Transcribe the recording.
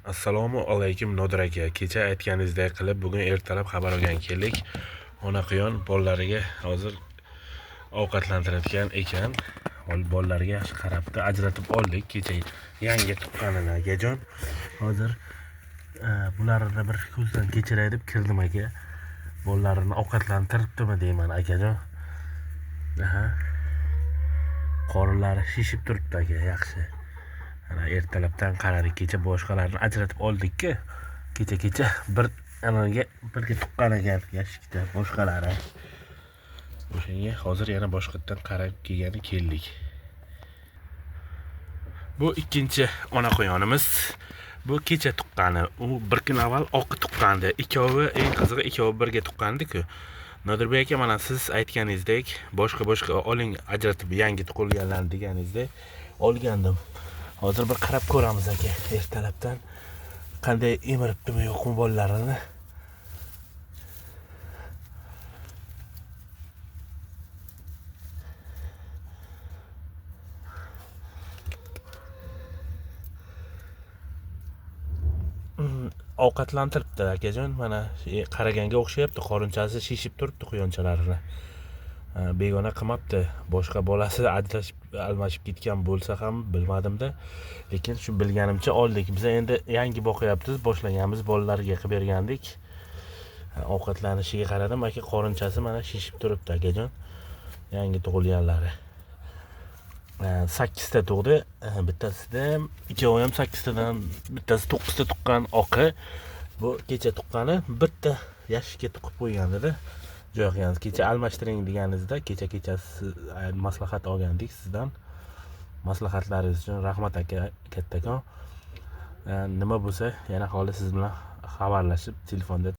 Assalomu alaykum Nodir aka. Kecha aytganingizdek qilib bugun ertalab xabar olgan keldik. Onaquyon bolalariga hozir ovqatlantirayotgan ekan. Bolalariga yaxshi qarabdi, ajratib oldik. Kecha yangi tuqqanini akajon. Hozir bularni bir ko'zdan kechiray deb kirdim aka. Bolalarini ovqatlantiribdimi deyman akajon. Qorinlari shishib turibdi aka, yaxshi. Ana ertalabdan qaradik, kecha boshqalarni ajratib oldik-ku. Kecha bir anaga birga tuqqan ekan yashikda boshqalari. O'shanga hozir yana boshqatdan qarab kelgani keldik. Bu ikkinchi ona qo'yonimiz. Bu kecha tuqqani. U bir kun avval oqi tuqqandi. Ikkovi eng qizig'i ikkovi birga tuqqandi-ku. Nodirbek aka, mana siz aytganingizdek boshqa oling, ajratib yangi tug'ilganlarni deganingizdek olgandim. Hozir bir qarab ko'ramiz aka, ertalabdan qanday emiribdimi yo'qmi bolalarini. Ovqatlantiribdi akajon, mana qaraganga o'xshayapti, qorinchasi shishib turibdi quyonchalarini. Begona qilmabdi. Boshqa bolasi almashib ketgan bo'lsa ham bilmadim-da, lekin shu bilganimcha oldik. Biz endi yangi boqyapmiz, boshlaganmiz, bolalarga qilib bergandik. Ovqatlanishiga qaradim aka, qorinchasi mana shishib turibdi akajon. Yangi tug'ilganlari. 8 ta tug'di, bittasida ikkovi ham 8 tadan bittasi 9 ta tuqqan oqi. Bu kecha tuqqani bitta yashikka tuqib qo'ygandi-da. Yo'q, kecha almashtiring deganingizda kechasi maslahat olgandik sizdan. Maslahatlaringiz uchun rahmat aka, kattakon. Nima bo'lsa yana holi siz bilan xabarlashib telefonda